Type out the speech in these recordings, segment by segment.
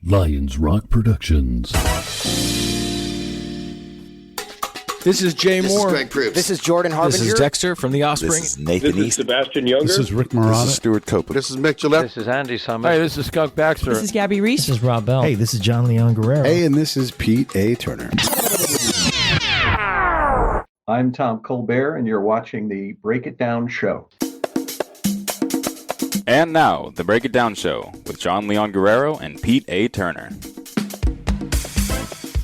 Lions Rock Productions. This is Jay This Moore. is Greg Proops. This is Jordan Harbinger. This is Dexter from The Offspring. This is Nathan This is East. Sebastian Younger. This is Rick Marotta. This is Stuart Copeland. This is Mick Gillette. This is Andy Summers. Hey, this is Skunk Baxter. This is Gabby Reese. This is Rob Bell. Hey, this is John Leon Guerrero. Hey, and this is Pete A. Turner. I'm Tom Colbert, and you're watching the Break It Down Show. And now, the Break It Down Show with John Leon Guerrero and Pete A. Turner.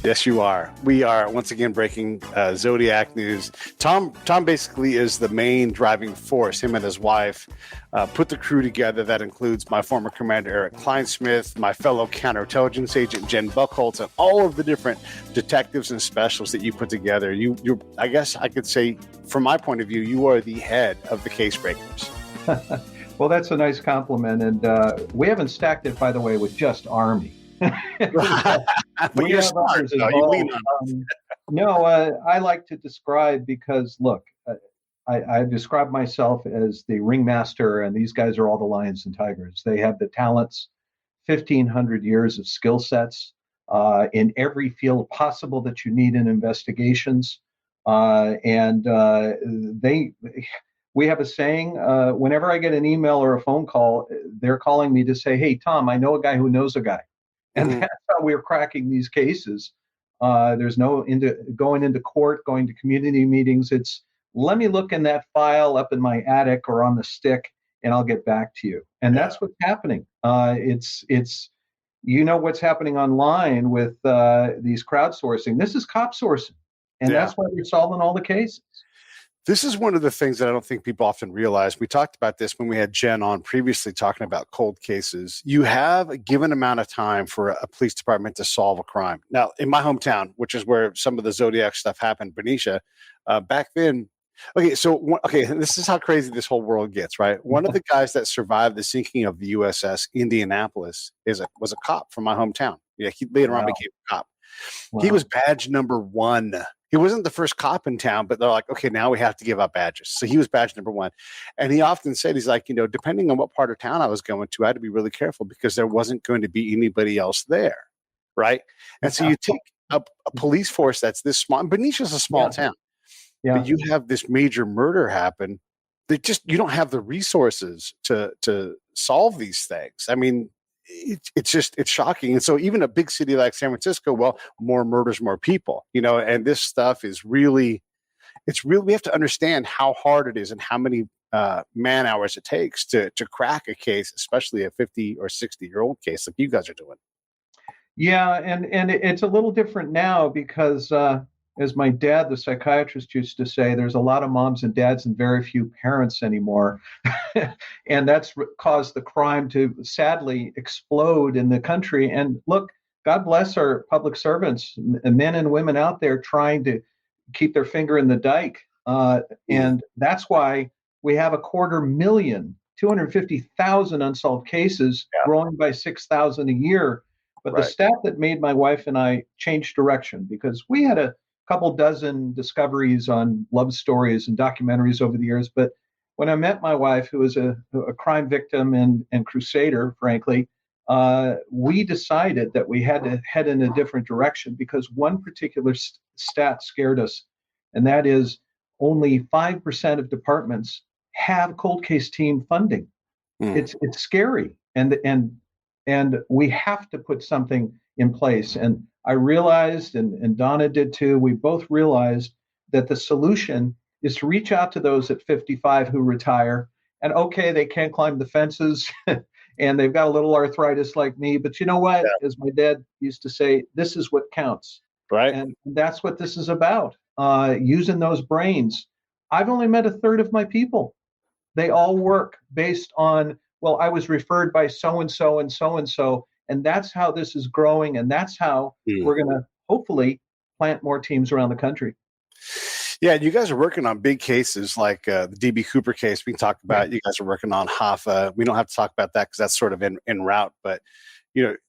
Yes, you are. We are once again breaking Zodiac news. Tom basically is the main driving force. Him and his wife put the crew together. That includes my former commander, Erik Kleinsmith, my fellow counterintelligence agent, Jen Bucholtz, and all of the different detectives and specials that you put together. You, I guess I could say, from my point of view, you are the head of the case breakers. Well, that's a nice compliment. And we haven't stacked it, by the way, with just Army. But you're smart, though. You lean on I like to describe because, look, I describe myself as the ringmaster, and these guys are all the lions and tigers. They have the talents, 1,500 years of skill sets in every field possible that you need in investigations. We have a saying, whenever I get an email or a phone call, they're calling me to say, hey, Tom, I know a guy who knows a guy. And that's how we're cracking these cases. There's no going into court, going to community meetings. It's let me look in that file up in my attic or on the stick, and I'll get back to you. And that's what's happening. It's what's happening online with these crowdsourcing. This is cop sourcing, and that's why we're solving all the cases. This is one of the things that I don't think people often realize. We talked about this when we had Jen on previously talking about cold cases. You have a given amount of time for a police department to solve a crime. Now, in my hometown, which is where some of the Zodiac stuff happened, Benicia, back then. Okay, this is how crazy this whole world gets, right? One of the guys that survived the sinking of the USS Indianapolis was a cop from my hometown. Yeah, he later on became a cop. Wow. He was badge number 1. He wasn't the first cop in town, but they're like, okay, now we have to give out badges. So he was badge number 1. And he often said, he's like, depending on what part of town I was going to, I had to be really careful because there wasn't going to be anybody else there. Right. And so you take a police force that's this small. Benicia's a small town. Yeah. But you have this major murder happen. You don't have the resources to solve these things. I mean, it's shocking. And so even a big city like San Francisco, well, more murders, more people, and this stuff is really, we have to understand how hard it is and how many man hours it takes to crack a case, especially a 50 or 60-year-old case like you guys are doing. Yeah. And it's a little different now because, as my dad, the psychiatrist, used to say, there's a lot of moms and dads and very few parents anymore. And that's caused the crime to sadly explode in the country. And look, God bless our public servants, men and women out there trying to keep their finger in the dike. And that's why we have 250,000, 250,000 unsolved cases, growing by 6,000 a year. But the stat that made my wife and I change direction, because we had a couple dozen discoveries on love stories and documentaries over the years. But when I met my wife, who was a crime victim and crusader, frankly, we decided that we had to head in a different direction because one particular stat scared us, and that is only 5% of departments have cold case team funding. It's scary, and we have to put something in place. And I realized, and Donna did too, we both realized that the solution is to reach out to those at 55 who retire. And okay, they can't climb the fences and they've got a little arthritis like me, but you know what? Yeah. As my dad used to say, this is what counts. Right. And that's what this is about, using those brains. I've only met a third of my people. They all work based on, well, I was referred by so-and-so and so-and-so. And that's how this is growing. And that's how we're going to hopefully plant more teams around the country. Yeah, you guys are working on big cases like the D.B. Cooper case we can talk about. You guys are working on Hoffa. We don't have to talk about that because that's sort of en route. But,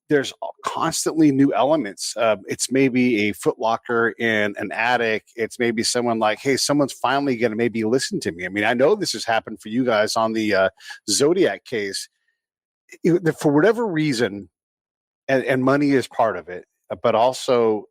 there's constantly new elements. It's maybe a footlocker in an attic. It's maybe someone like, hey, someone's finally going to maybe listen to me. I mean, I know this has happened for you guys on the Zodiac case. For whatever reason, and money is part of it, but also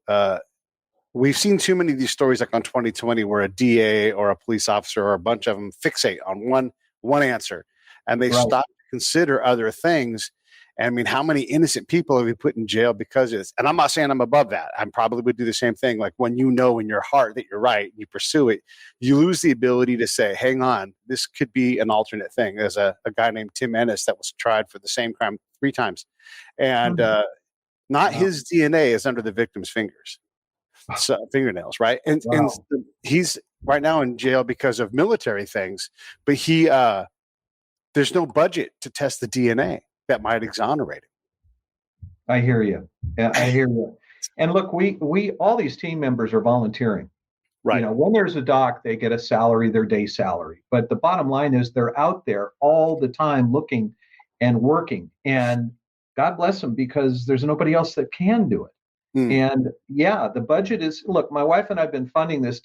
we've seen too many of these stories like on 2020 where a DA or a police officer or a bunch of them fixate on one answer and they stop to consider other things. I mean, how many innocent people have we put in jail because of this? And I'm not saying I'm above that. I probably would do the same thing. Like when you know in your heart that you're right, you pursue it, you lose the ability to say, hang on, this could be an alternate thing. There's a guy named Tim Ennis that was tried for the same crime 3 times. And not his DNA is under the victim's fingers. So, fingernails, right? And he's right now in jail because of military things, but there's no budget to test the DNA that might exonerate him. I hear you. I hear you. And look, we all these team members are volunteering. Right. You know, when there's a doc, they get a salary, their day salary. But the bottom line is they're out there all the time looking and working. And God bless them because there's nobody else that can do it. And yeah, the budget is, look, my wife and I have been funding this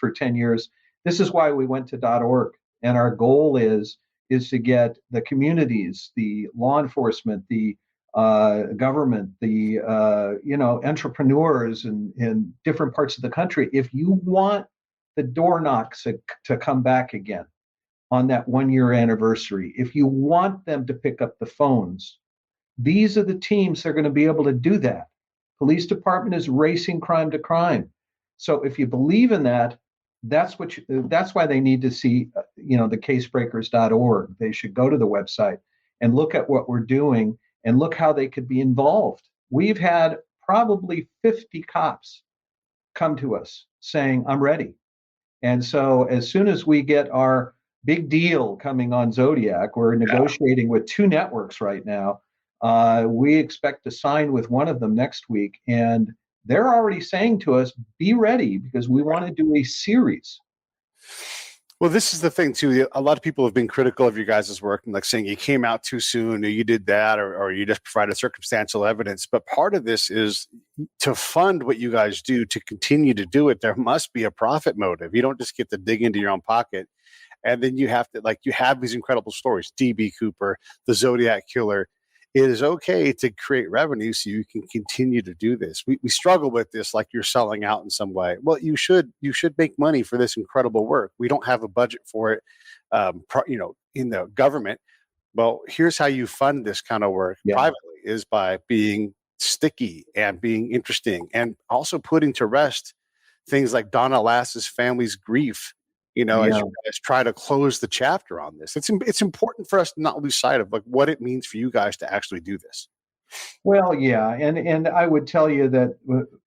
for 10 years. This is why we went to .org. And our goal is to get the communities, the law enforcement, the government, the entrepreneurs in different parts of the country. If you want the door knocks to come back again on that 1-year anniversary, if you want them to pick up the phones, these are the teams that are going to be able to do that. Police department is racing crime to crime. So if you believe in that, that's why they need to see, the casebreakers.org. They should go to the website and look at what we're doing and look how they could be involved. We've had probably 50 cops come to us saying, I'm ready. And so as soon as we get our big deal coming on Zodiac, we're negotiating with 2 networks right now. We expect to sign with one of them next week, and they're already saying to us, be ready, because we want to do a series. Well, this is the thing, too. A lot of people have been critical of your guys' work and like saying you came out too soon or you did that or you just provided circumstantial evidence. But part of this is to fund what you guys do, to continue to do it. There must be a profit motive. You don't just get to dig into your own pocket. And then you have to, you have these incredible stories, D.B. Cooper, the Zodiac Killer. It is okay to create revenue so you can continue to do this. We struggle with this like you're selling out in some way. Well, you should make money for this incredible work. We don't have a budget for it, in the government. Well, here's how you fund this kind of work privately is by being sticky and being interesting and also putting to rest things like Donna Lass's family's grief. As you guys try to close the chapter on this, it's important for us to not lose sight of what it means for you guys to actually do this. Well, yeah, and I would tell you that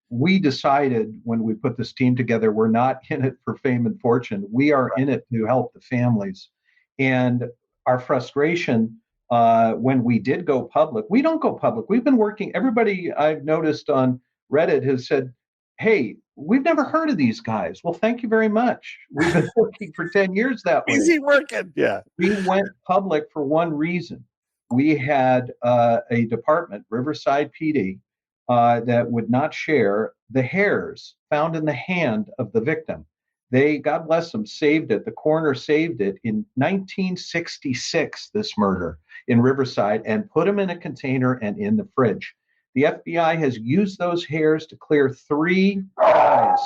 we decided when we put this team together, we're not in it for fame and fortune. We are in it to help the families, and our frustration when we did go public. We don't go public. We've been working. Everybody I've noticed on Reddit has said, "Hey, we've never heard of these guys." Well, thank you very much. We've been working for 10 years that way. Easy working. Yeah. We went public for one reason. We had a department, Riverside PD, that would not share the hairs found in the hand of the victim. They, God bless them, saved it. The coroner saved it in 1966, this murder in Riverside, and put them in a container and in the fridge. The FBI has used those hairs to clear 3 guys.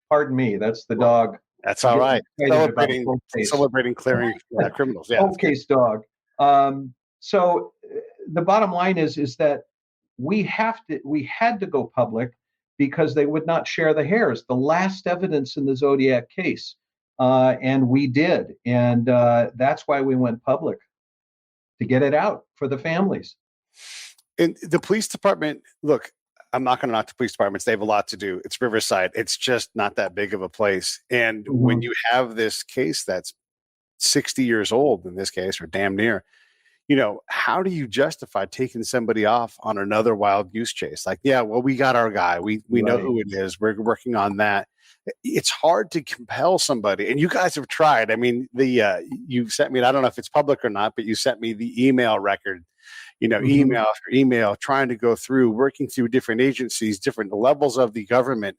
Pardon me, that's the dog. That's all right. Celebrating clearing criminals. Yeah. Cold case dog. So the bottom line is that we had to go public because they would not share the hairs, the last evidence in the Zodiac case. And we did. And that's why we went public, to get it out for the families. And the police department, look, I'm not going to knock the police departments. They have a lot to do. It's Riverside. It's just not that big of a place. And when you have this case that's 60 years old in this case, or damn near, how do you justify taking somebody off on another wild goose chase? We got our guy. We know who it is. We're working on that. It's hard to compel somebody. And you guys have tried. I mean, you sent me, I don't know if it's public or not, but you sent me the email record. Email after email, trying to go through, working through different agencies, different levels of the government.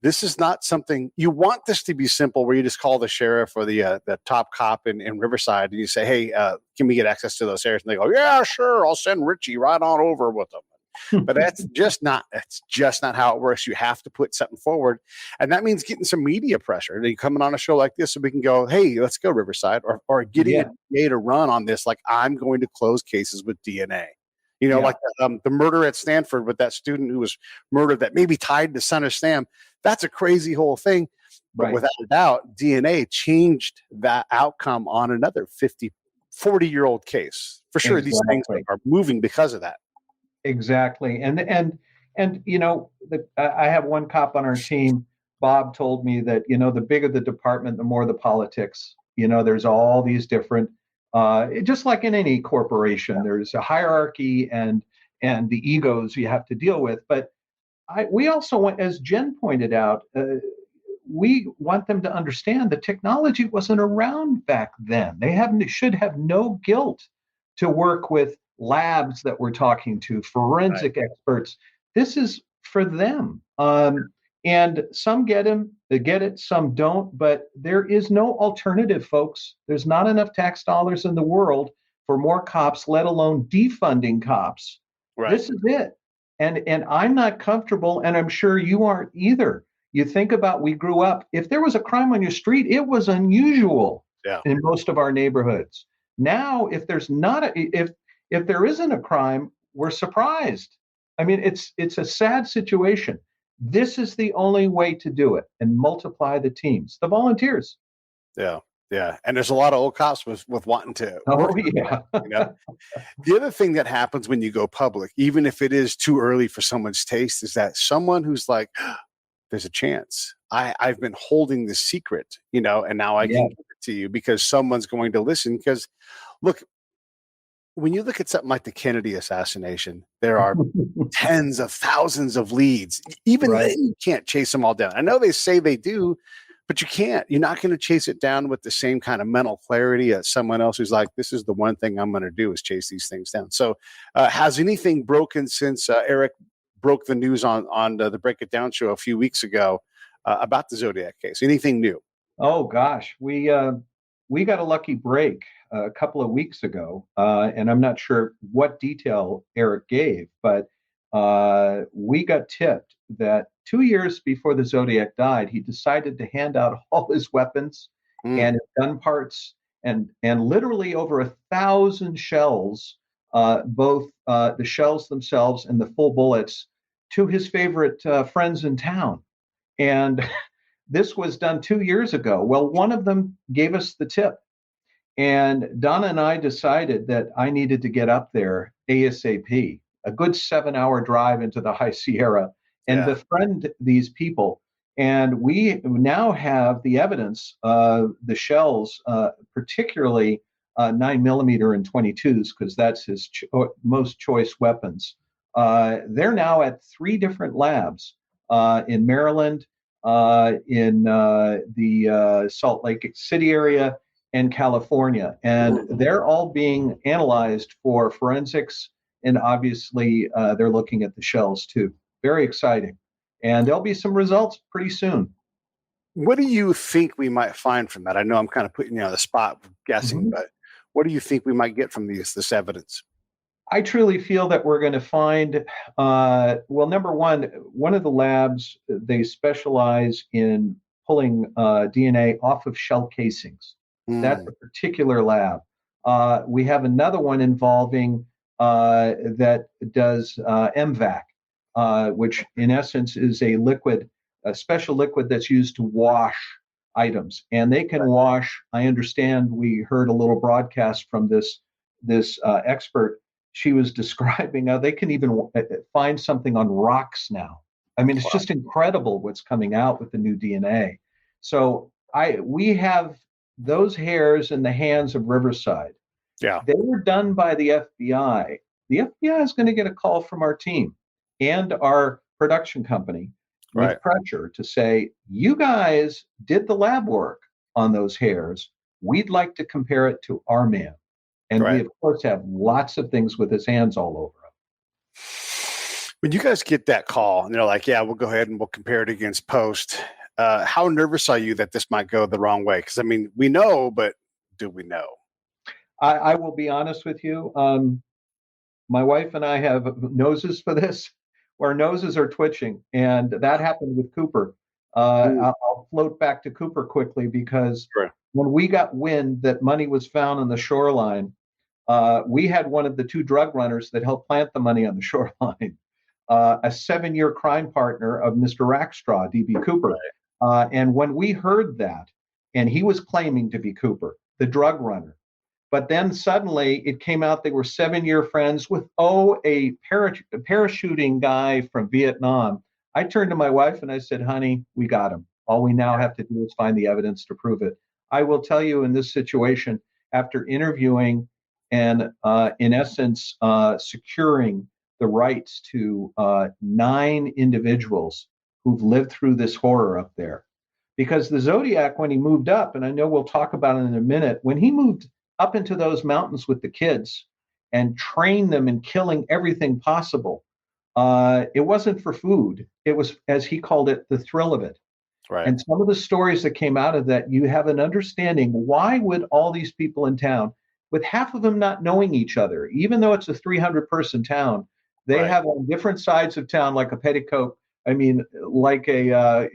This is not something you want this to be simple, where you just call the sheriff or the top cop in Riverside and you say, "Hey, can we get access to those hairs?" And they go, "Yeah, sure. I'll send Richie right on over with them." But that's just not how it works. You have to put something forward. And that means getting some media pressure. And you coming on a show like this so we can go, hey, let's go Riverside, or getting a DA to run on this. Like, I'm going to close cases with DNA. Like the murder at Stanford with that student who was murdered that maybe tied to Son of Sam. That's a crazy whole thing. But without a doubt, DNA changed that outcome on another 40-year-old case. For sure, these things are moving because of that. Exactly. And I have one cop on our team. Bob told me that, the bigger the department, the more the politics. There's all these different, just like in any corporation, there's a hierarchy and the egos you have to deal with. But we also want, as Jen pointed out, we want them to understand the technology wasn't around back then. They should have no guilt to work with labs that we're talking to, forensic experts. This is for them. And some get it, some don't, but there is no alternative, folks. There's not enough tax dollars in the world for more cops, let alone defunding cops. Right. This is it. And I'm not comfortable, and I'm sure you aren't either. You think about, we grew up, if there was a crime on your street, it was unusual in most of our neighborhoods. Now, if there's not if there isn't a crime, we're surprised. I mean, it's a sad situation. This is the only way to do it, and multiply the teams, the volunteers. Yeah. And there's a lot of old cops with wanting to. Oh, yeah. The other thing that happens when you go public, even if it is too early for someone's taste, is that someone who's like, there's a chance. I've been holding this secret, and now I can give it to you because someone's going to listen. Because look, when you look at something like the Kennedy assassination, there are tens of thousands of leads. Even then, you can't chase them all down. I know they say they do, but you can't. You're not going to chase it down with the same kind of mental clarity as someone else who's like, this is the one thing I'm going to do is chase these things down. So has anything broken since Erik broke the news on the Break It Down show a few weeks ago about the Zodiac case? Anything new? Oh, gosh. We got a lucky break a couple of weeks ago, and I'm not sure what detail Erik gave, but we got tipped that 2 years before the Zodiac died, he decided to hand out all his weapons and his gun parts and literally over 1,000 shells, both the shells themselves and the full bullets, to his favorite friends in town. And this was done 2 years ago. Well, one of them gave us the tip. And Donna and I decided that I needed to get up there ASAP, a good 7-hour drive into the High Sierra, and befriend these people. And we now have the evidence of the shells, particularly 9mm and 22s, because that's his most choice weapons. They're now at 3 different labs in Maryland, in the Salt Lake City area, and California. And they're all being analyzed for forensics. And obviously, they're looking at the shells too. Very exciting. And there'll be some results pretty soon. What do you think we might find from that? I know I'm kind of putting you on the spot guessing, but what do you think we might get from this evidence? I truly feel that we're going to find, well, number one of the labs, they specialize in pulling DNA off of shell casings. That's a particular lab. We have another one involving that does MVAC, which in essence is a special liquid that's used to wash items. And they can wash, I understand we heard a little broadcast from this expert. She was describing how they can even find something on rocks now. I mean, it's just incredible what's coming out with the new DNA. So we have those hairs in the hands of Riverside. Yeah. They were done by the FBI. The FBI is going to get a call from our team and our production company with pressure to say, you guys did the lab work on those hairs. We'd like to compare it to our man. And we, of course, have lots of things with his hands all over him. When you guys get that call and they're like, yeah, we'll go ahead and we'll compare it against Poste, how nervous are you that this might go the wrong way? Because, I mean, we know, but do we know? I will be honest with you. My wife and I have noses for this. Our noses are twitching, and that happened with Cooper. I'll float back to Cooper quickly because Sure. when we got wind that money was found on the shoreline, we had one of the two drug runners that helped plant the money on the shoreline, a 7-year crime partner of Mr. Rackstraw, D.B. Cooper. And when we heard that, and he was claiming to be Cooper, the drug runner, but then suddenly it came out they were 7-year friends with, a parachuting guy from Vietnam. I turned to my wife and I said, honey, we got him. All we now have to do is find the evidence to prove it. I will tell you in this situation, after interviewing and in essence, securing the rights to 9 individuals who've lived through this horror up there. Because the Zodiac, when he moved up, and I know we'll talk about it in a minute, when he moved up into those mountains with the kids and trained them in killing everything possible, it wasn't for food. It was, as he called it, the thrill of it. Right. And some of the stories that came out of that, you have an understanding. Why would all these people in town, with half of them not knowing each other, even though it's a 300-person town, they have on different sides of town, like a petticoat. I mean, like a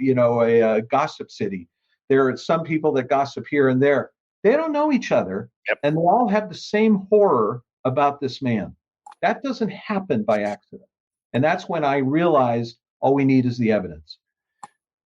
gossip city. There are some people that gossip here and there. They don't know each other, and they all have the same horror about this man. That doesn't happen by accident. And that's when I realized all we need is the evidence.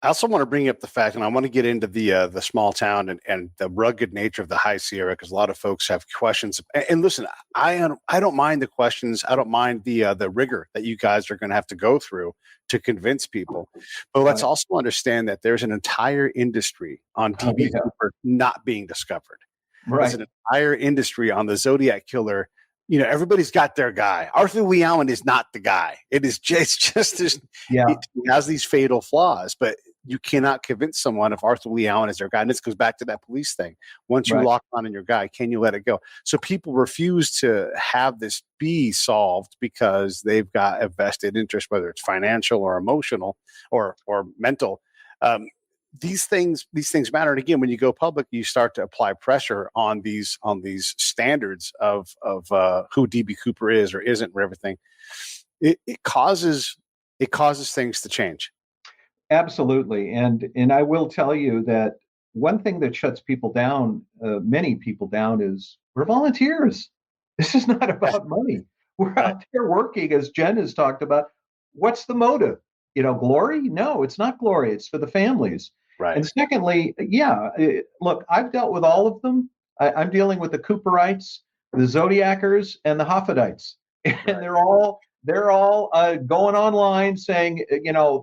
I also want to bring up the fact, and I want to get into the small town and the rugged nature of the High Sierra, because a lot of folks have questions. And listen, I don't mind the questions. I don't mind the rigor that you guys are going to have to go through to convince people. But let's also understand that there's an entire industry on DB Cooper not being discovered. Right. There's an entire industry on the Zodiac Killer. You know, everybody's got their guy. Arthur Lee Allen is not the guy. It's just he has these fatal flaws, but you cannot convince someone if Arthur Lee Allen is their guy. And this goes back to that police thing. Once you lock on in your guy, can you let it go? So people refuse to have this be solved because they've got a vested interest, whether it's financial or emotional or mental. These things matter. And again, when you go public, you start to apply pressure on these standards of who DB Cooper is or isn't or everything. It causes things to change. Absolutely. And I will tell you that one thing that shuts people down, many people down, is we're volunteers. This is not about money. We're out there working, as Jen has talked about. What's the motive? Glory? No, it's not glory. It's for the families. Right. And secondly, look, I've dealt with all of them. I'm dealing with the Cooperites, the Zodiacers, and the Hoffodites. And they're all going online saying,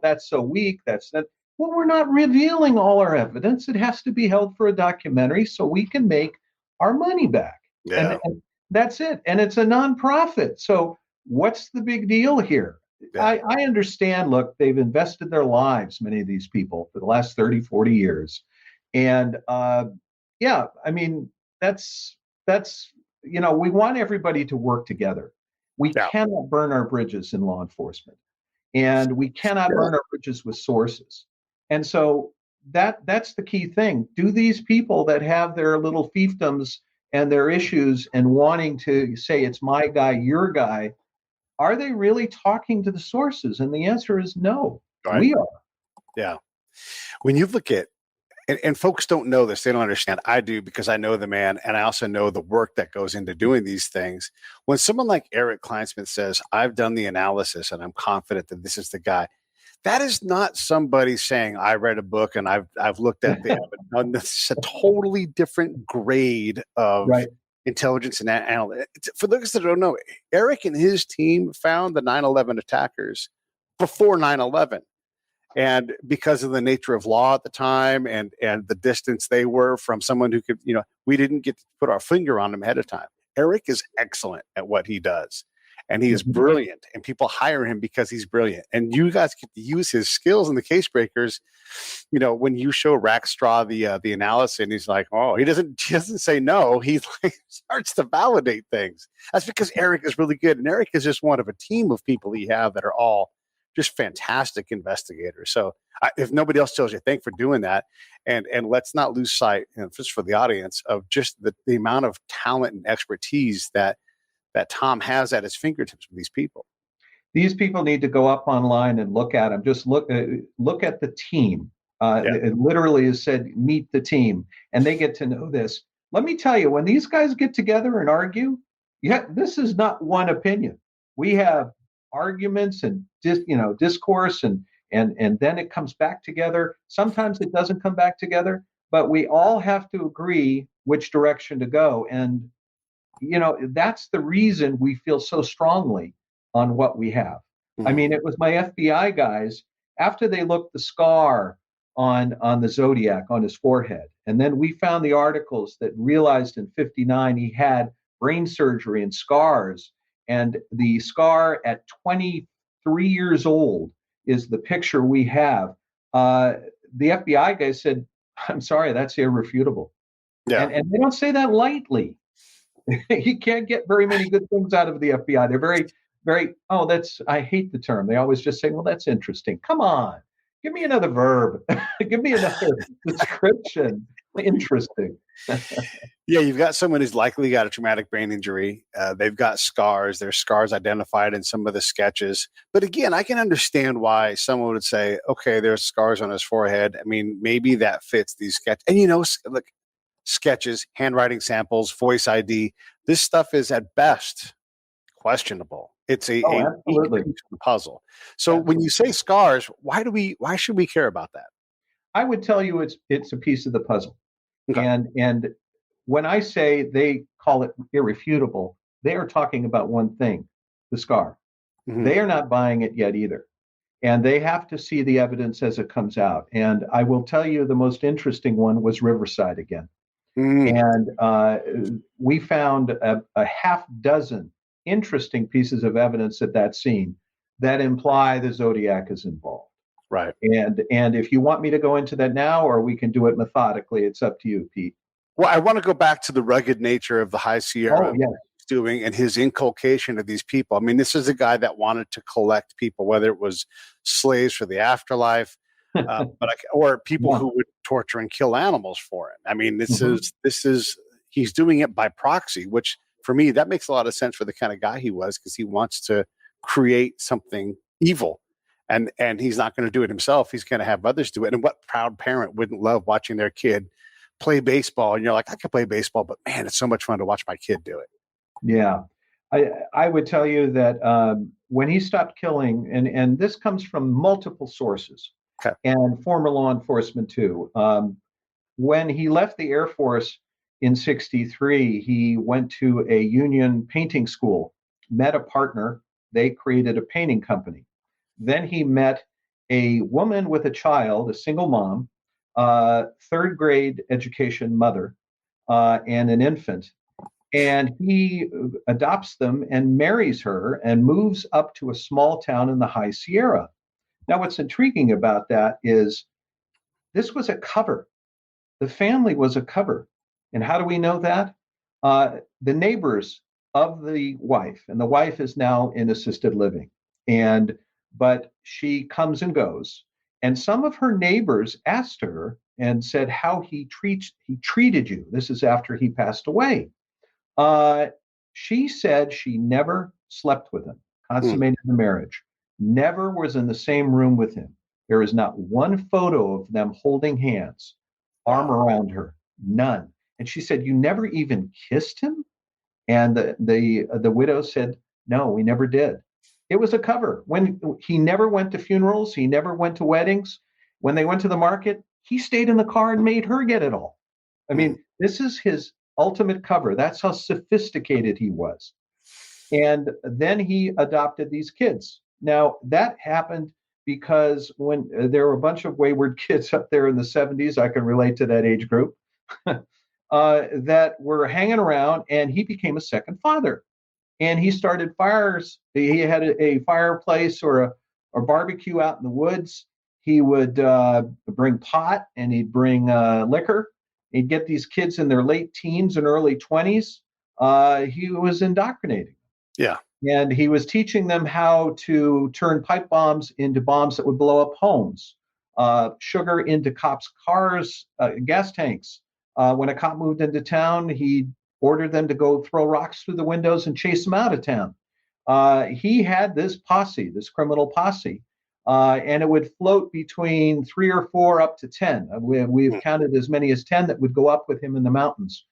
that's so weak. That's that. Well, we're not revealing all our evidence. It has to be held for a documentary so we can make our money back. Yeah. And that's it. And it's a nonprofit. So what's the big deal here? Yeah. I understand, look, they've invested their lives, many of these people, for the last 30, 40 years. And that's we want everybody to work together. We cannot burn our bridges in law enforcement, and we cannot burn our bridges with sources. And so that's the key thing. Do these people that have their little fiefdoms and their issues and wanting to say it's my guy, your guy, are they really talking to the sources? And the answer is no. Right. We are. Yeah. When you look at, and folks don't know this, they don't understand. I do, because I know the man, and I also know the work that goes into doing these things. When someone like Erik Kleinsmith says, I've done the analysis and I'm confident that this is the guy, that is not somebody saying, I read a book and I've looked at the evidence. It's a totally different grade of intelligence and analytics. For those that don't know, Erik and his team found the 9/11 attackers before 9/11. And because of the nature of law at the time and the distance they were from someone who could, we didn't get to put our finger on them ahead of time. Erik is excellent at what he does. And he is brilliant, and people hire him because he's brilliant. And you guys get to use his skills in the case breakers. When you show Rackstraw the analysis, and he's like, oh, he doesn't say no. He starts to validate things. That's because Erik is really good. And Erik is just one of a team of people he have that are all just fantastic investigators. So if nobody else tells you, thank for doing that. And let's not lose sight, just for the audience, of just the amount of talent and expertise that that Tom has at his fingertips with these people. These people need to go up online and look at them. Just look at the team. It literally is said, meet the team, and they get to know this. Let me tell you, when these guys get together and argue, this is not one opinion. We have arguments and discourse, and then it comes back together. Sometimes it doesn't come back together, but we all have to agree which direction to go. And that's the reason we feel so strongly on what we have. I mean, it was my FBI guys, after they looked the scar on the Zodiac on his forehead, and then we found the articles that realized in 59 he had brain surgery and scars, and the scar at 23 years old is the picture we have. The FBI guys said, I'm sorry, that's irrefutable. Yeah. And they don't say that lightly. You can't get very many good things out of the FBI. They're very, very, I hate the term. They always just say, well, that's interesting. Come on, give me another verb. Give me another description. Interesting. Yeah, you've got someone who's likely got a traumatic brain injury. They've got scars. There's scars identified in some of the sketches. But again, I can understand why someone would say, okay, there's scars on his forehead. I mean, maybe that fits these sketches. And look, sketches, handwriting samples, voice ID, this stuff is at best questionable. It's a absolutely puzzle. So when you say scars, why should we care about that? I would tell you it's a piece of the puzzle. Okay. And when I say they call it irrefutable, they are talking about one thing, the scar. Mm-hmm. They are not buying it yet either. And they have to see the evidence as it comes out. And I will tell you the most interesting one was Riverside again. Mm. And we found a half dozen interesting pieces of evidence at that scene that imply the Zodiac is involved. Right. And if you want me to go into that now, or we can do it methodically, it's up to you, Pete. Well, I want to go back to the rugged nature of the High Sierra doing and his inculcation of these people. I mean, this is a guy that wanted to collect people, whether it was slaves for the afterlife, or people who would torture and kill animals for him. I mean, this is he's doing it by proxy, which for me, that makes a lot of sense for the kind of guy he was, because he wants to create something evil. And he's not going to do it himself. He's going to have others do it. And what proud parent wouldn't love watching their kid play baseball? And you're like, I could play baseball, but man, it's so much fun to watch my kid do it. Yeah. I would tell you that when he stopped killing, and this comes from multiple sources, okay, and former law enforcement too. When he left the Air Force in 1963, he went to a union painting school, met a partner. They created a painting company. Then he met a woman with a child, a single mom, third grade education mother, and an infant. And he adopts them and marries her and moves up to a small town in the High Sierra. Now, what's intriguing about that is this was a cover. The family was a cover. And how do we know that? The neighbors of the wife, and the wife is now in assisted living. But she comes and goes. And some of her neighbors asked her and said how he treated you. This is after he passed away. She said she never slept with him, consummated the marriage, never was in the same room with him. There is not one photo of them holding hands, arm around her, none. And she said, you never even kissed him? And the widow said, no, we never did. It was a cover. When he never went to funerals, he never went to weddings. When they went to the market, he stayed in the car and made her get it all. I mean, this is his ultimate cover. That's how sophisticated he was. And then he adopted these kids. Now, that happened because when there were a bunch of wayward kids up there in the 70s, I can relate to that age group, that were hanging around, and he became a second father. And he started fires. He had a fireplace or a barbecue out in the woods. He would bring pot, and he'd bring liquor. He'd get these kids in their late teens and early 20s. He was indoctrinating. Yeah. And he was teaching them how to turn pipe bombs into bombs that would blow up homes, sugar into cops' cars, gas tanks. When a cop moved into town, he'd ordered them to go throw rocks through the windows and chase them out of town. He had this posse, this criminal posse, and it would float between 3 or 4 up to 10. We've counted as many as 10 that would go up with him in the mountains.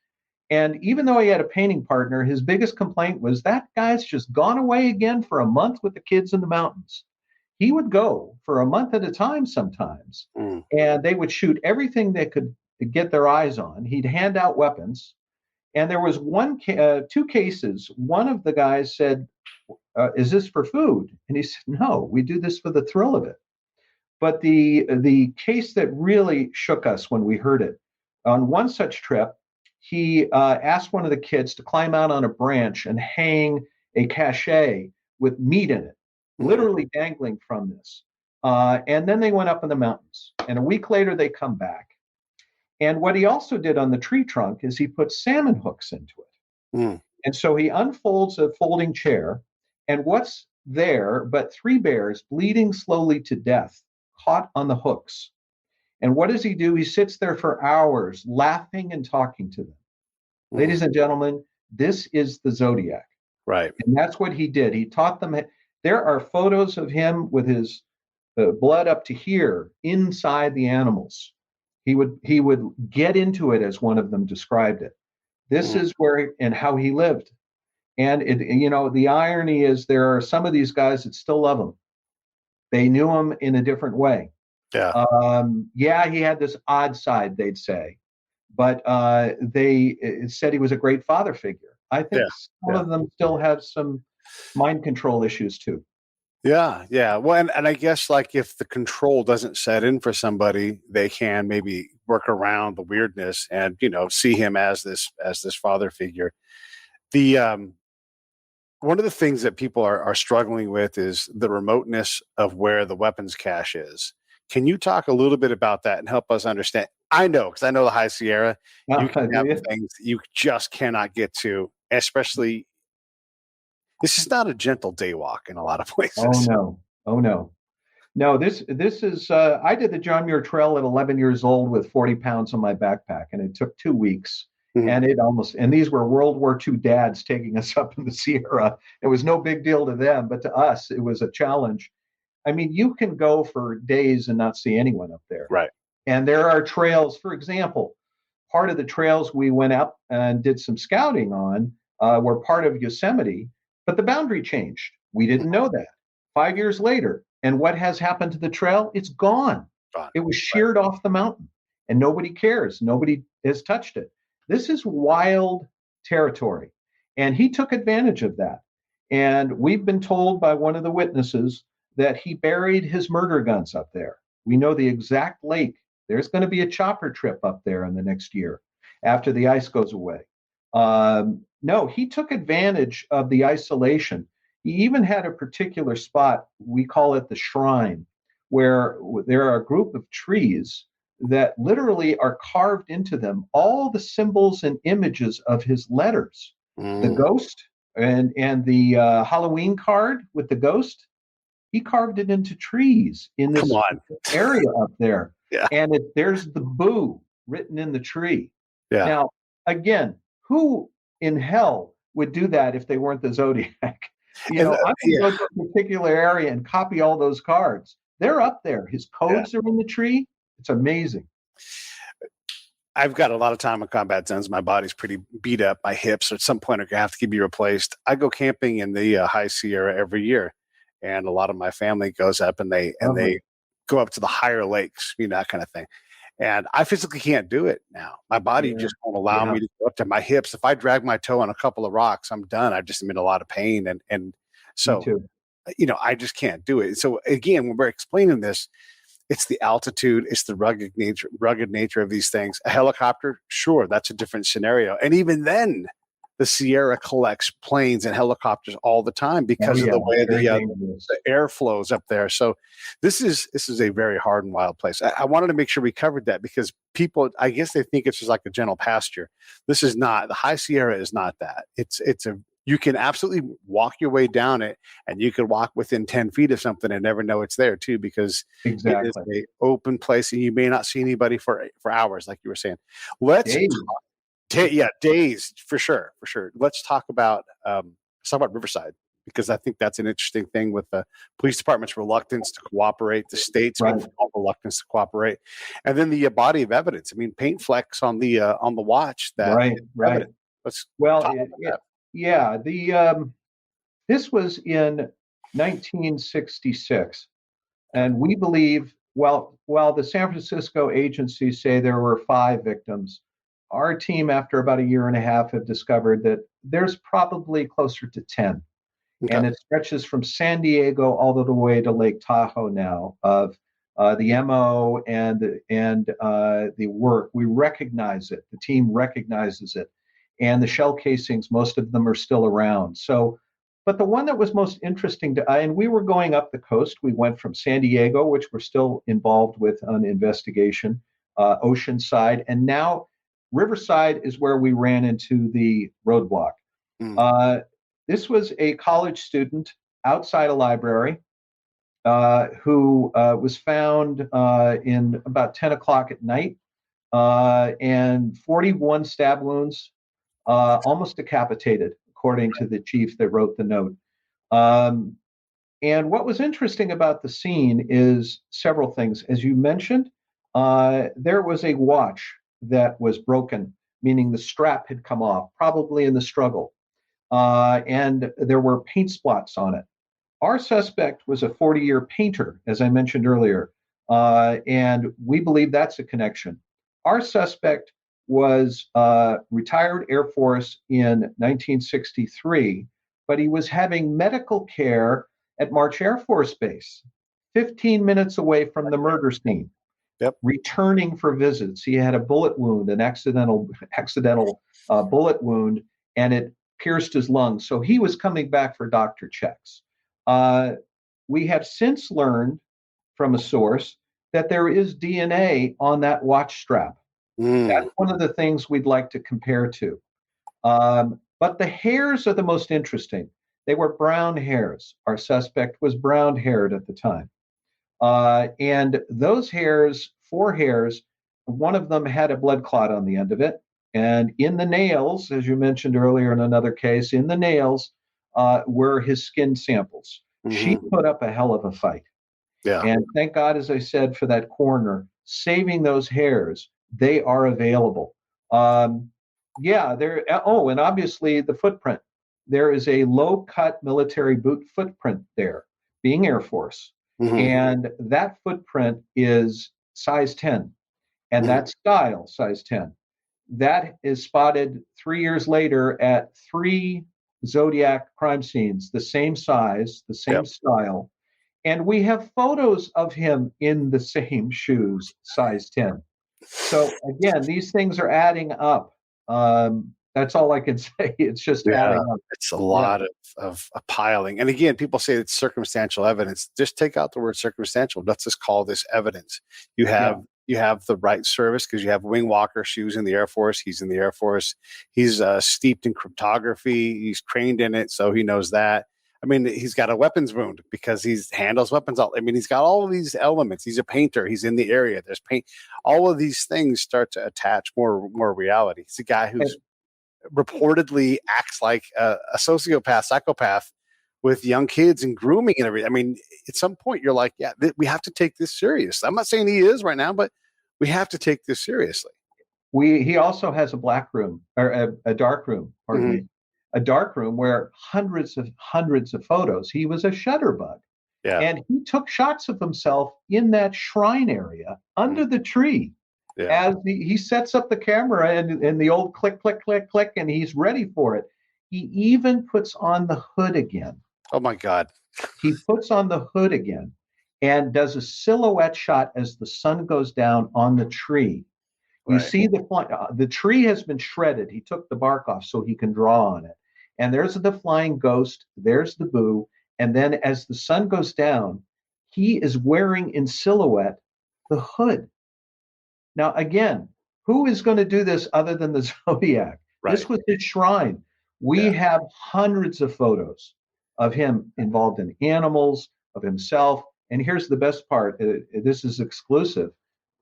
And even though he had a painting partner, his biggest complaint was that guy's just gone away again for a month with the kids in the mountains. He would go for a month at a time sometimes, and they would shoot everything they could get their eyes on. He'd hand out weapons. And there was 2 cases. One of the guys said, is this for food? And he said, no, we do this for the thrill of it. But the case that really shook us when we heard it, on one such trip, he asked one of the kids to climb out on a branch and hang a cachet with meat in it, literally dangling from this. And then they went up in the mountains. And a week later, they come back. And what he also did on the tree trunk is he put salmon hooks into it. And so he unfolds a folding chair, and what's there but 3 bears bleeding slowly to death, caught on the hooks. And what does he do? He sits there for hours, laughing and talking to them. Ladies and gentlemen, this is the Zodiac. Right. And that's what he did. He taught them. There are photos of him with his blood up to here inside the animals. He would get into it, as one of them described it. This is where and how he lived. And the irony is there are some of these guys that still love him. They knew him in a different way. Yeah. He had this odd side, they'd say, but they said he was a great father figure. I think some of them still have some mind control issues too. Yeah. Well, and I guess like if the control doesn't set in for somebody, they can maybe work around the weirdness and, see him as this father figure. The one of the things that people are struggling with is the remoteness of where the weapons cache is. Can you talk a little bit about that and help us understand? I know, because I know the High Sierra, you can have things you just cannot get to, especially. This is not a gentle day walk in a lot of places. Oh no. No, this is. I did the John Muir Trail at 11 years old with 40 pounds on my backpack, and it took 2 weeks. And these were World War II dads taking us up in the Sierra. It was no big deal to them, but to us, it was a challenge. I mean, you can go for days and not see anyone up there. Right. And there are trails, for example, part of the trails we went up and did some scouting on were part of Yosemite, but the boundary changed. We didn't know that. 5 years later, and what has happened to the trail? It's gone. It was sheared off the mountain, and nobody cares. Nobody has touched it. This is wild territory, and he took advantage of that. And we've been told by one of the witnesses that he buried his murder guns up there. We know the exact lake. There's going to be a chopper trip up there in the next year after the ice goes away. No, he took advantage of the isolation. He even had a particular spot, we call it the shrine, where there are a group of trees that literally are carved into them all the symbols and images of his letters. The ghost and the Halloween card with the ghost, he carved it into trees in this area up there. Yeah. And there's the boo written in the tree. Yeah. Now, again, who in hell would do that if they weren't the Zodiac? I'm going to go to a particular area and copy all those cards. They're up there. His codes are in the tree. It's amazing. I've got a lot of time in combat zones. My body's pretty beat up. My hips at some point are going to have to be replaced. I go camping in the High Sierra every year, and a lot of my family goes up and they go up to the higher lakes, that kind of thing. And I physically can't do it now. My body just won't allow me to go up to my hips. If I drag my toe on a couple of rocks, I'm done. I've just been in a lot of pain. And so, I just can't do it. So again, when we're explaining this, it's the altitude, it's the rugged nature of these things. A helicopter, sure, that's a different scenario. And even then, the Sierra collects planes and helicopters all the time because of the way the air flows up there. So this is a very hard and wild place. I wanted to make sure we covered that because people, I guess they think it's just like a gentle pasture. This is not. The High Sierra is not that. You can absolutely walk your way down it, and you could walk within 10 feet of something and never know it's there too, because it is an open place and you may not see anybody for hours, like you were saying. Let's talk Days for sure. Let's talk about Riverside, because I think that's an interesting thing with the police department's reluctance to cooperate, the state's overall reluctance to cooperate, and then the body of evidence. I mean, paint flecks on the watch. That right. Let's yeah. This was in 1966, and we believe, while the San Francisco agencies say there were 5 victims, our team, after about a year and a half, have discovered that there's probably closer to 10. Okay. And it stretches from San Diego all the way to Lake Tahoe now, of the MO and the work. We recognize it. The team recognizes it. And the shell casings, most of them are still around. So, but the one that was most interesting and we were going up the coast. We went from San Diego, which we're still involved with an investigation, Oceanside, and now Riverside is where we ran into the roadblock. This was a college student outside a library who was found in about 10 o'clock at night, and 41 stab wounds, almost decapitated, according to the chief that wrote the note. And what was interesting about the scene is several things. As you mentioned, there was a watch that was broken, meaning the strap had come off, probably in the struggle. And there were paint spots on it. Our suspect was a 40-year painter, as I mentioned earlier, and we believe that's a connection. Our suspect was retired Air Force in 1963, but he was having medical care at March Air Force Base, 15 minutes away from the murder scene. Yep. Returning for visits. He had a bullet wound, an accidental bullet wound, and it pierced his lungs. So he was coming back for doctor checks. We have since learned from a source that there is DNA on that watch strap. That's one of the things we'd like to compare to. But the hairs are the most interesting. They were brown hairs. Our suspect was brown-haired at the time. And those hairs, 4 hairs, one of them had a blood clot on the end of it. And in the nails, as you mentioned earlier in another case, in the nails were his skin samples. She put up a hell of a fight. Yeah. And thank God, as I said, for that coroner, saving those hairs. They are available. And obviously the footprint. There is a low-cut military boot footprint there, being Air Force. And that footprint is size 10, and that style, size 10. That is spotted 3 years later at 3 Zodiac crime scenes, the same size, the same style. And we have photos of him in the same shoes, size 10. So again, these things are adding up. That's all I can say. It's just adding up. It's a lot of piling. And again, people say it's circumstantial evidence. Just take out the word circumstantial. Let's just call this evidence. You have the right service because you have Wing Walker. She was in the Air Force. He's in the Air Force. He's steeped in cryptography. He's trained in it, so he knows that. I mean, he's got a weapons wound because he handles weapons. He's got all of these elements. He's a painter. He's in the area. There's paint. All of these things start to attach more reality. He's a guy who's reportedly acts like a sociopath, psychopath with young kids and grooming and everything. I mean, at some point you're like, we have to take this serious. I'm not saying he is right now, but we have to take this seriously. He also has a black room or a dark room, pardon me. A dark room where hundreds of photos. He was a shutterbug. Yeah. And he took shots of himself in that shrine area under the tree. Yeah. As he sets up the camera and the old click, click, click, click, and he's ready for it. He even puts on the hood again. Oh, my God. He puts on the hood again and does a silhouette shot as the sun goes down on the tree. You see the tree has been shredded. He took the bark off so he can draw on it. And there's the flying ghost. There's the boo. And then as the sun goes down, he is wearing in silhouette the hood. Now, again, who is going to do this other than the Zodiac? Right. This was his shrine. We have hundreds of photos of him involved in animals, of himself. And here's the best part. This is exclusive.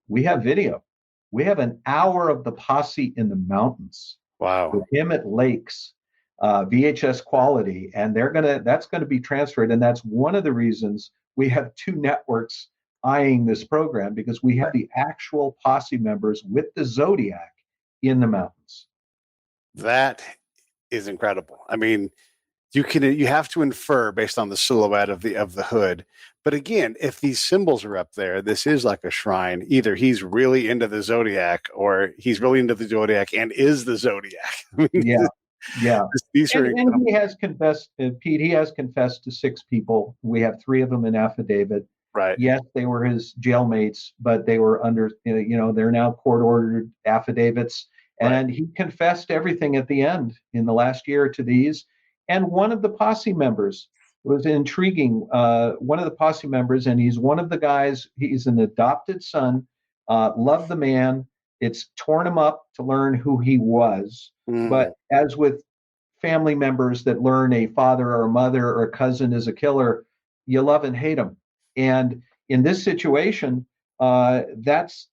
We have video. We have an hour of the posse in the mountains. Wow. with him at Lakes, VHS quality, and that's gonna be transferred, and that's one of the reasons we have two networks eyeing this program, because we have the actual posse members with the Zodiac in the mountains. That is incredible. I mean, you have to infer based on the silhouette of the hood. But again, if these symbols are up there, this is like a shrine. Either he's really into the Zodiac, or he's really into the Zodiac and is the Zodiac. I mean, Yeah. these are And he has confessed, Pete. He has confessed to 6 people. We have 3 of them in affidavit. right. Yes, they were his jailmates, but they were under, they're now court-ordered affidavits. And he confessed everything at the end in the last year to these. And one of the posse members was intriguing. One of the posse members, and he's one of the guys, he's an adopted son, loved the man. It's torn him up to learn who he was. But as with family members that learn a father or a mother or a cousin is a killer, you love and hate them. And in this situation, that's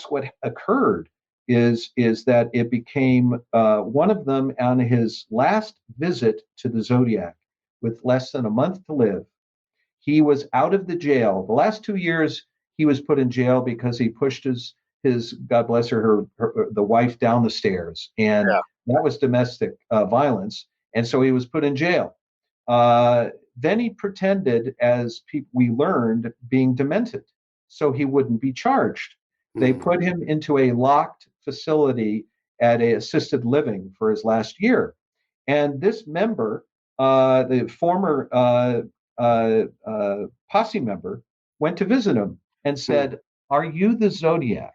what occurred. Is that it became one of them on his last visit to the Zodiac, with less than a month to live. He was out of the jail. The last 2 years he was put in jail because he pushed his God bless her, the wife down the stairs, and that was domestic violence. And so he was put in jail. Then he pretended, as we learned, being demented, so he wouldn't be charged. They put him into a locked facility at a assisted living for his last year. And this member, the former posse member, went to visit him and said, "Are you the Zodiac?"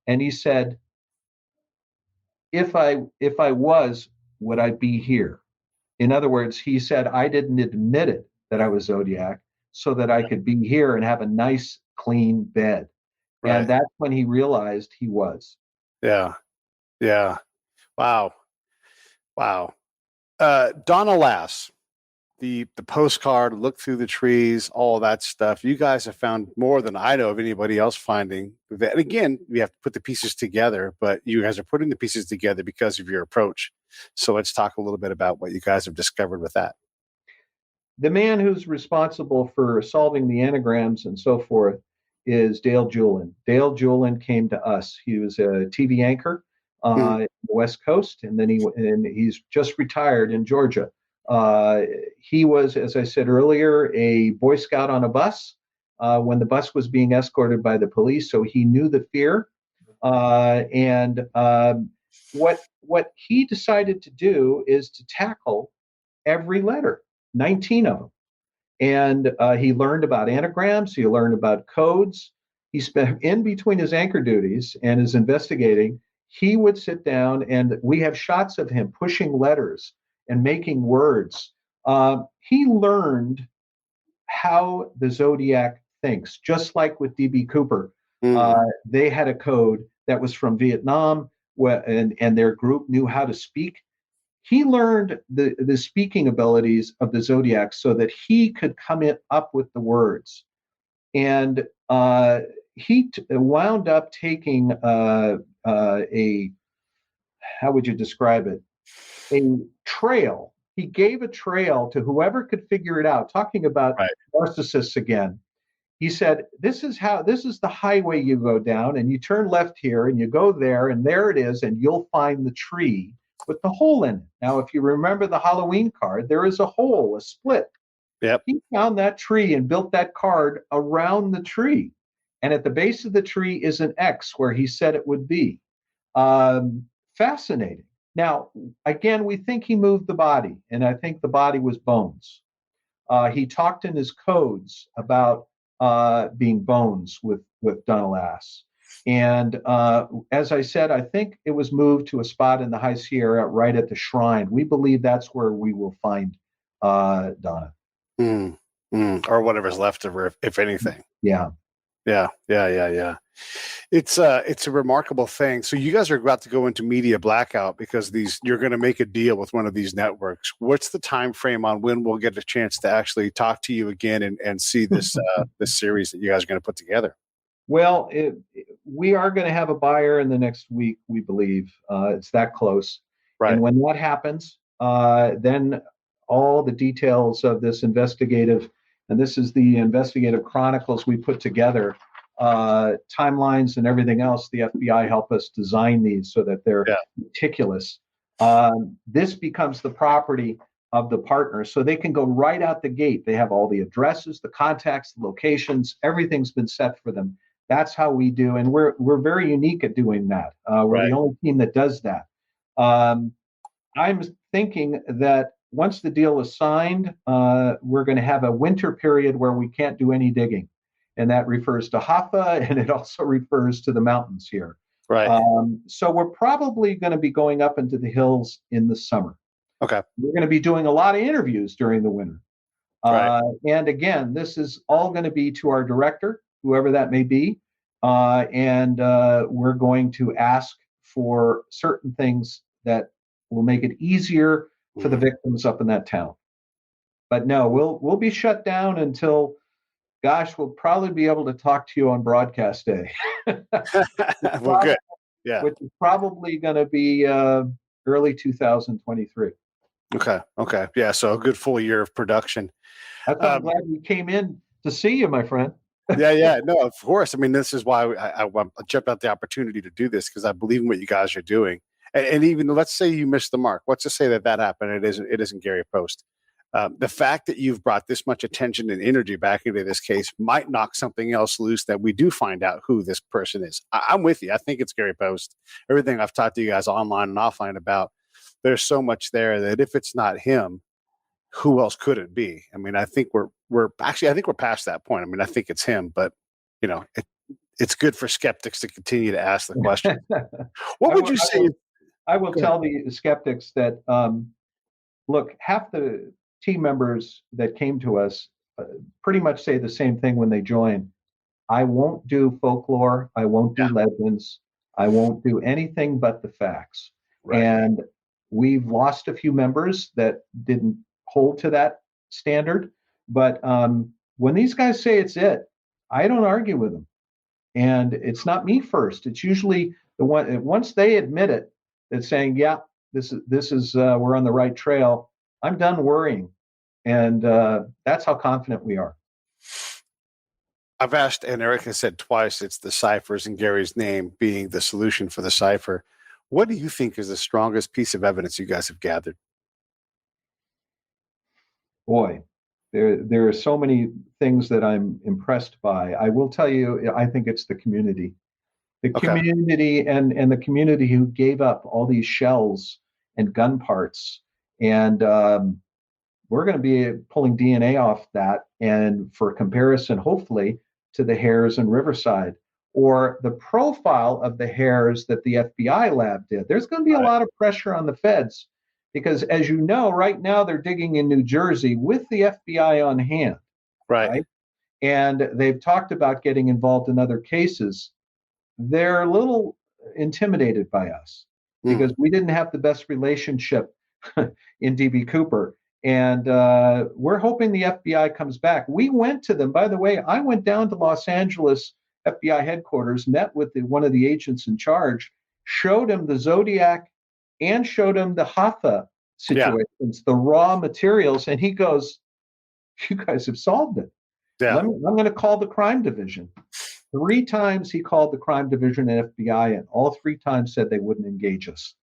And he said, if I was, would I be here? In other words, he said, I didn't admit it that I was Zodiac so that I could be here and have a nice, clean bed. Right. And that's when he realized he was. Yeah. Yeah. Wow. Donna Lass, the postcard, look through the trees, all that stuff. You guys have found more than I know of anybody else finding that. And again, we have to put the pieces together, but you guys are putting the pieces together because of your approach. So let's talk a little bit about what you guys have discovered with that. The man who's responsible for solving the anagrams and so forth is Dale Julin. Dale Julin came to us. He was a TV anchor on the West Coast, and then he's just retired in Georgia. He was, as I said earlier, a Boy Scout on a bus when the bus was being escorted by the police, so he knew the fear. What he decided to do is to tackle every letter, 19 of them. And he learned about anagrams. He learned about codes. He spent, in between his anchor duties and his investigating, he would sit down, and we have shots of him pushing letters and making words. He learned how the Zodiac thinks, just like with D.B. Cooper. They had a code that was from Vietnam, and their group knew how to speak. He learned the speaking abilities of the Zodiac so that he could come up with the words. And he wound up taking a, how would you describe it? A trail. He gave a trail to whoever could figure it out, talking about narcissists again. He said, this is the highway you go down, and you turn left here and you go there, and there it is, and you'll find the tree with the hole in it. Now, if you remember the Halloween card, there is a hole, a split. Yep. He found that tree and built that card around the tree. And at the base of the tree is an X where he said it would be. Fascinating. Now, again, we think he moved the body, and I think the body was bones. He talked in his codes about being bones with Donna Lass. And as I said, I think it was moved to a spot in the High Sierra right at the shrine. We believe that's where we will find Donna. Or whatever's left of her, if anything. Yeah. It's a remarkable thing. So you guys are about to go into media blackout because you're going to make a deal with one of these networks. What's the time frame on when we'll get a chance to actually talk to you again and see this this series that you guys are going to put together? Well, we are going to have a buyer in the next week, we believe. It's that close. Right. And when that happens, then all the details of this investigative, and this is the investigative chronicles we put together, timelines and everything else. The FBI help us design these so that they're meticulous. This becomes the property of the partner, so they can go right out the gate. They have all the addresses, the contacts, the locations, everything's been set for them. That's how we do, and we're very unique at doing that. We're the only team that does that. I'm thinking that once the deal is signed, we're going to have a winter period where we can't do any digging, and that refers to Hoffa, and it also refers to the mountains here. Right. So we're probably going to be going up into the hills in the summer. Okay. We're going to be doing a lot of interviews during the winter. And again, this is all going to be to our director, whoever that may be. And we're going to ask for certain things that will make it easier for the victims up in that town. But no, we'll be shut down until, gosh, we'll probably be able to talk to you on broadcast day. Well, good. Yeah. Which is probably going to be early 2023. Okay. Yeah. So a good full year of production. I'm glad we came in to see you, my friend. Yeah. No, of course. I mean, this is why I jumped out the opportunity to do this, because I believe in what you guys are doing. And even let's say you missed the mark. Let's just say that happened. It isn't Gary Poste. The fact that you've brought this much attention and energy back into this case might knock something else loose, that we do find out who this person is. I'm with you. I think it's Gary Poste. Everything I've talked to you guys online and offline about, there's so much there that if it's not him, who else could it be? I mean, I think we're past that point. I mean, I think it's him, but it's good for skeptics to continue to ask the question. What would you say? I will tell the skeptics that, look, half the team members that came to us pretty much say the same thing when they join. I won't do folklore. I won't do legends. I won't do anything but the facts. Right. And we've lost a few members that didn't hold to that standard. But when these guys say it's it, I don't argue with them. And it's not me first. It's usually the one, once they admit it, that's saying, yeah, this is we're on the right trail. I'm done worrying. And that's how confident we are. I've asked, and Erik has said twice, it's the ciphers and Gary's name being the solution for the cipher. What do you think is the strongest piece of evidence you guys have gathered? Boy, there are so many things that I'm impressed by. I will tell you, I think it's the community. The community and the community who gave up all these shells and gun parts. And we're going to be pulling DNA off that, and for comparison, hopefully, to the hairs in Riverside, or the profile of the hairs that the FBI lab did. There's going to be a lot of pressure on the feds, because as you know, right now they're digging in New Jersey with the FBI on hand. Right? And they've talked about getting involved in other cases. They're a little intimidated by us because we didn't have the best relationship in DB Cooper. And we're hoping the FBI comes back. We went to them. By the way, I went down to Los Angeles FBI headquarters, met with one of the agents in charge, showed him the Zodiac and showed him the Hoffa situations, the raw materials. And he goes, you guys have solved it. Yeah. I'm going to call the crime division. 3 times he called the crime division and FBI, and all 3 times said they wouldn't engage us,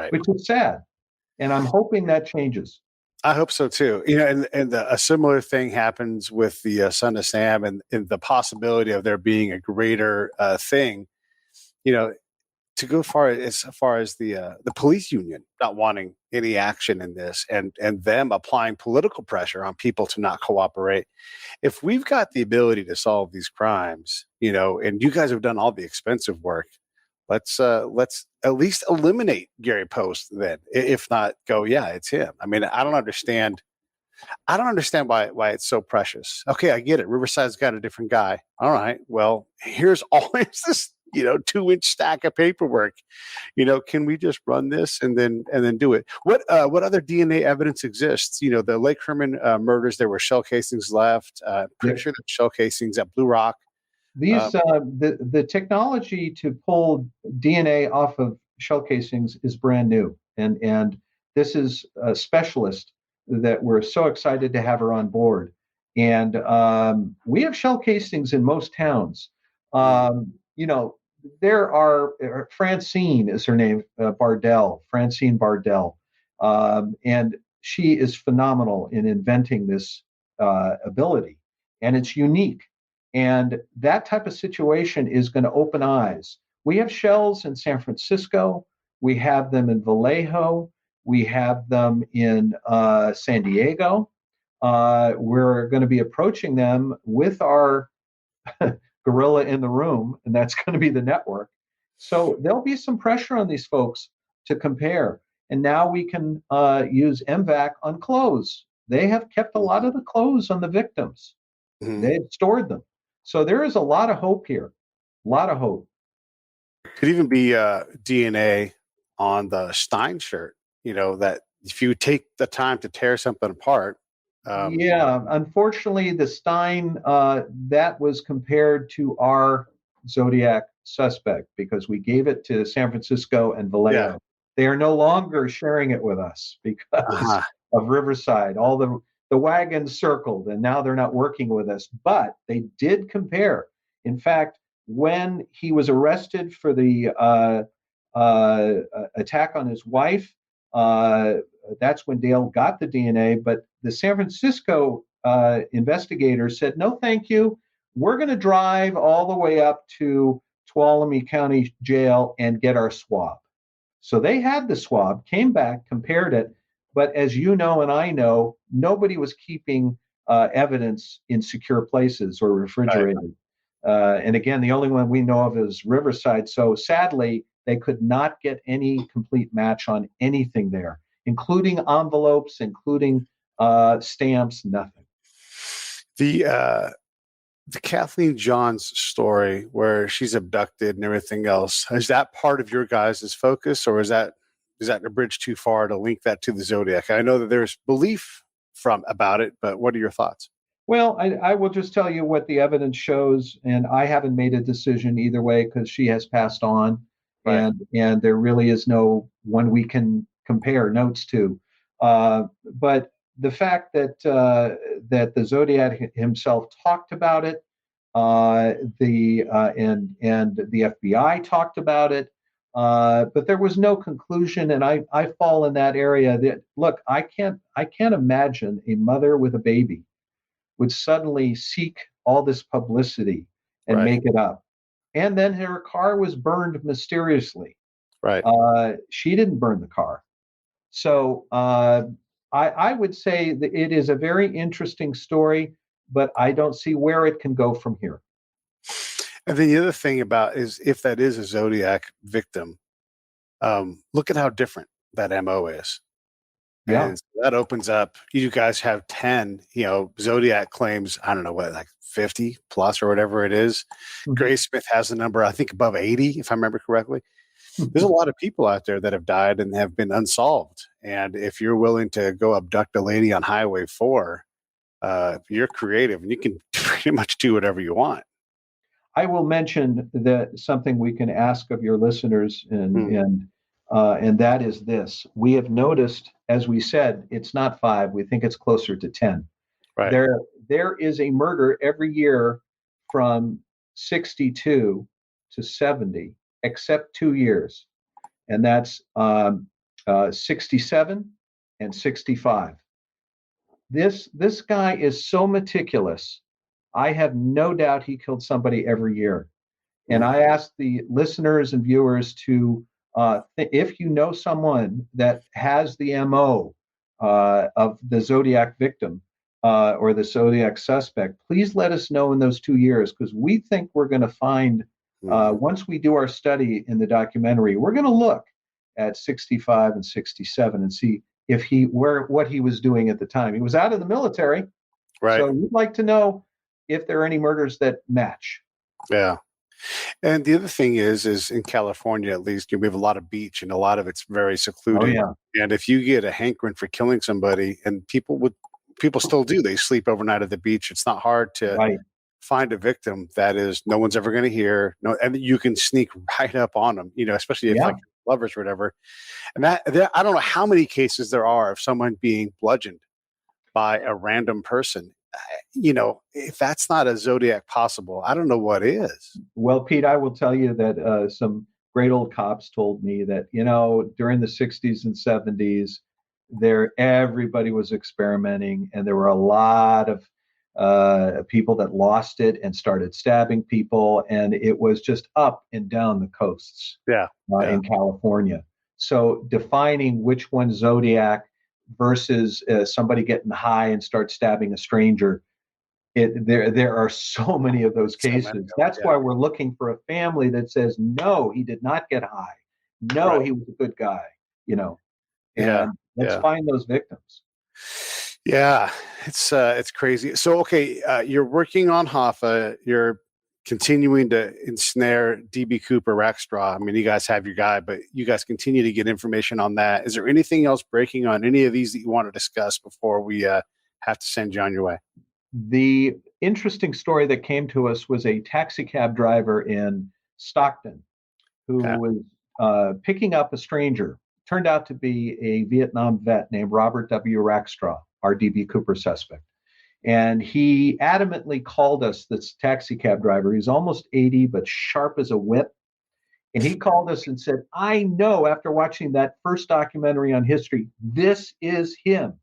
which is sad. And I'm hoping that changes. I hope so too. And a similar thing happens with the Son of Sam, and the possibility of there being a greater thing. To go as far as the police union not wanting any action in this, and them applying political pressure on people to not cooperate. If we've got the ability to solve these crimes, and you guys have done all the expensive work, let's at least eliminate Gary Poste then. If not, go, yeah, it's him. I mean, I don't understand why it's so precious. Okay, I get it. Riverside's got a different guy. All right. Well, here's always this 2-inch stack of paperwork. Can we just run this and then do it? What other DNA evidence exists? The Lake Herman murders, there were shell casings left. Pretty sure the shell casings at Blue Rock. These the technology to pull DNA off of shell casings is brand new. And this is a specialist that we're so excited to have her on board. And we have shell casings in most towns. There are, Francine is her name, Francine Bardell. And she is phenomenal in inventing this ability. And it's unique. And that type of situation is going to open eyes. We have shells in San Francisco. We have them in Vallejo. We have them in San Diego. We're going to be approaching them with our gorilla in the room, and that's going to be the network. So there'll be some pressure on these folks to compare. And now we can use MVAC on clothes. They have kept a lot of the clothes on the victims. Mhm. They've stored them. So there is a lot of hope here. A lot of hope. Could even be DNA on the Stein shirt. That if you take the time to tear something apart. Yeah, unfortunately, the Stein, that was compared to our Zodiac suspect because we gave it to San Francisco and Vallejo. Yeah. They are no longer sharing it with us because of Riverside. All the wagons circled, and now they're not working with us. But they did compare. In fact, when he was arrested for the attack on his wife, that's when Dale got the DNA. But the San Francisco investigators said, no, thank you. We're going to drive all the way up to Tuolumne County Jail and get our swab. So they had the swab, came back, compared it. But as you know and I know, nobody was keeping evidence in secure places or refrigerated. Right. And again, the only one we know of is Riverside. So sadly, they could not get any complete match on anything there, including envelopes, including stamps, nothing. The Kathleen Johns story where she's abducted and everything else, is that part of your guys' focus, or is that a bridge too far to link that to the Zodiac? I know that there's belief about it, but what are your thoughts? Well, I will just tell you what the evidence shows, and I haven't made a decision either way because she has passed on, right. and there really is no one we can compare notes to. But the fact that the Zodiac himself talked about it, and the FBI talked about it, but there was no conclusion, and I fall in that area. That look, I can't imagine a mother with a baby would suddenly seek all this publicity and make it up. And then her car was burned mysteriously. Right. She didn't burn the car. So I would say that it is a very interesting story, but I don't see where it can go from here. And then the other thing about is if that is a Zodiac victim, look at how different that MO is. Yeah. And so that opens up, you guys have 10, Zodiac claims, I don't know what, like 50 plus or whatever it is. Mm-hmm. Kleinsmith has the number, I think above 80, if I remember correctly. Mm-hmm. There's a lot of people out there that have died and have been unsolved. And if you're willing to go abduct a lady on Highway 4, you're creative and you can pretty much do whatever you want. I will mention that something we can ask of your listeners, and that is this. We have noticed, as we said, it's not 5. We think it's closer to 10. Right. There is a murder every year from 62 to 70, except 2 years. And that's 67 and 65. This guy is so meticulous. I have no doubt he killed somebody every year. And I ask the listeners and viewers to, if you know someone that has the MO of the Zodiac victim or the Zodiac suspect, please let us know in those 2 years, because we think we're going to find, once we do our study in the documentary, we're going to look at 65 and 67 and see if what he was doing at the time. He was out of the military. Right. So we'd like to know if there are any murders that match. Yeah. And the other thing is in California, at least, we have a lot of beach and a lot of it's very secluded. Oh, yeah. And if you get a hankering for killing somebody, and people still do, they sleep overnight at the beach. It's not hard to find a victim that is no one's ever going to hear. No, and you can sneak right up on them, especially if like lovers or whatever. And I don't know how many cases there are of someone being bludgeoned by a random person. If that's not a Zodiac possible, I don't know what is. Well, Pete, I will tell you that some great old cops told me that, during the 60s and 70s, everybody was experimenting, and there were a lot of people that lost it and started stabbing people, and it was just up and down the coasts in California. So defining which one's Zodiac versus somebody getting high and start stabbing a stranger, there are so many of those cases. That's why we're looking for a family that says, no, he did not get high. No, he was a good guy, and let's find those victims. Yeah, it's crazy. So, okay, you're working on Hoffa. You're continuing to ensnare DB Cooper, Rackstraw. I mean, you guys have your guy, but you guys continue to get information on that. Is there anything else breaking on any of these that you want to discuss before we have to send you on your way? The interesting story that came to us was a taxi cab driver in Stockton who was picking up a stranger. Turned out to be a Vietnam vet named Robert W. Rackstraw, our DB Cooper suspect. And he adamantly called us, this taxi cab driver. He's almost 80, but sharp as a whip. And he called us and said, I know after watching that first documentary on history, this is him.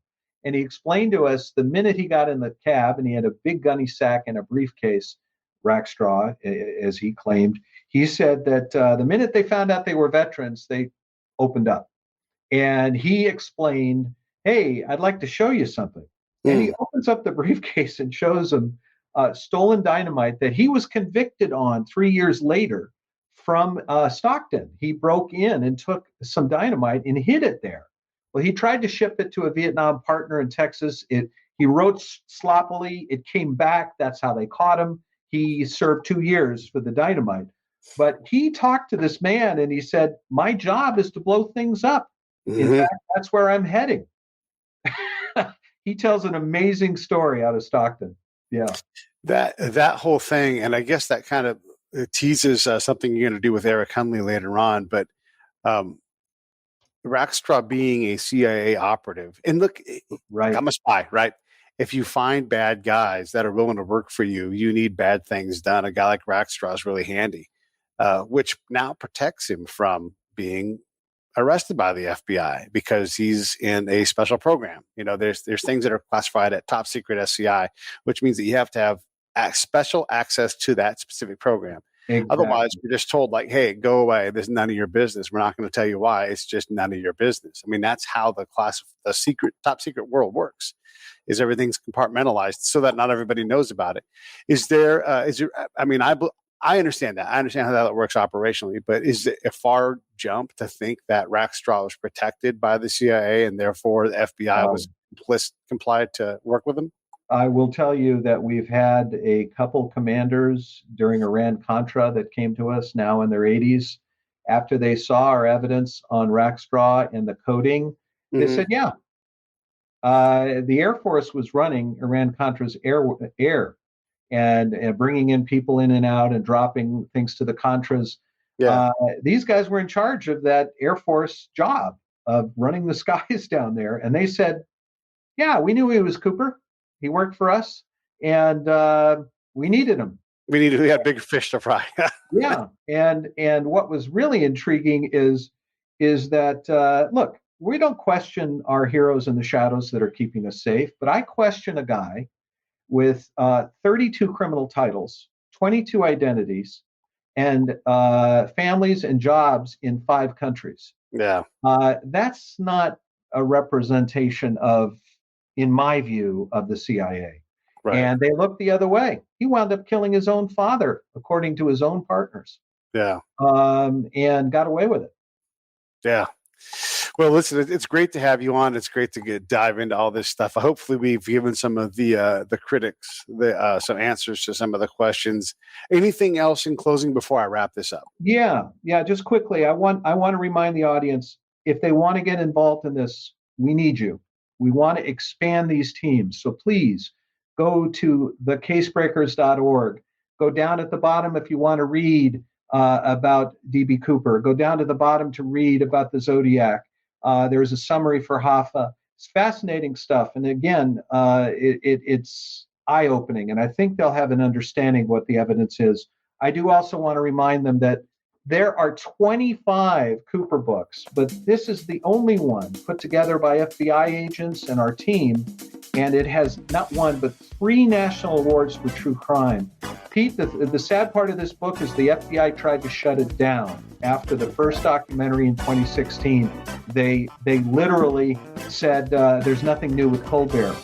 And he explained to us the minute he got in the cab, and he had a big gunny sack and a briefcase, Rackstraw, as he claimed. He said that the minute they found out they were veterans, they opened up. And he explained, hey, I'd like to show you something. And he opens up the briefcase and shows him stolen dynamite that he was convicted on 3 years later from Stockton. He broke in and took some dynamite and hid it there. Well, he tried to ship it to a Vietnam partner in Texas. He wrote sloppily. It came back. That's how they caught him. He served 2 years for the dynamite. But he talked to this man and he said, my job is to blow things up. In fact, that's where I'm heading. He tells an amazing story out of Stockton. Yeah. That whole thing, and I guess that kind of teases something you're going to do with Erik Hunley later on, but Rackstraw being a CIA operative, and look, I'm a spy, right? If you find bad guys that are willing to work for you, you need bad things done. A guy like Rackstraw is really handy, which now protects him from being arrested by the FBI because he's in a special program. There's things that are classified at top secret SCI, which means that you have to have special access to that specific program. Exactly. Otherwise, you're just told like, hey, go away. This is none of your business. We're not going to tell you why. It's just none of your business. I mean, that's how the top secret world works, is everything's compartmentalized so that not everybody knows about it. I understand that. I understand how that works operationally, but is it a far jump to think that Rackstraw was protected by the CIA and therefore the FBI was complied to work with him? I will tell you that we've had a couple commanders during Iran-Contra that came to us now in their 80s. After they saw our evidence on Rackstraw and the coding, they said, yeah. The Air Force was running Iran-Contra's air and bringing in people in and out and dropping things to the Contras. Yeah. These guys were in charge of that Air Force job of running the skies down there. And they said, yeah, we knew he was Cooper. He worked for us, and we needed him. We had big fish to fry. Yeah. And what was really intriguing is that, look, we don't question our heroes in the shadows that are keeping us safe, but I question a guy with 32 criminal titles, 22 identities, and families and jobs in 5 countries. Yeah. That's not a representation of, in my view, of the CIA. Right. And they looked the other way. He wound up killing his own father, according to his own partners. Yeah. And got away with it. Yeah. Well, listen, it's great to have you on. It's great to dive into all this stuff. Hopefully we've given some of the critics some answers to some of the questions. Anything else in closing before I wrap this up? Yeah. Just quickly, I want to remind the audience, if they want to get involved in this, we need you. We want to expand these teams. So please go to thecasebreakers.org. Go down at the bottom if you want to read about D.B. Cooper. Go down to the bottom to read about the Zodiac. There's a summary for Hoffa. It's fascinating stuff. And again, it's eye-opening. And I think they'll have an understanding of what the evidence is. I do also want to remind them that there are 25 Cooper books, but this is the only one put together by FBI agents and our team. And it has not one, but 3 national awards for true crime. Pete, the sad part of this book is the FBI tried to shut it down after the first documentary in 2016. They literally said there's nothing new with Colbert.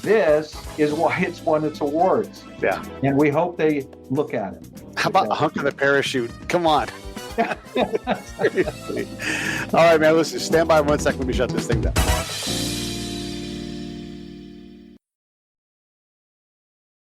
This is why it's won its awards. Yeah. And we hope they look at it. How about a hunk of the parachute? Come on. Seriously. All right, man. Listen, stand by 1 second. Let me shut this thing down.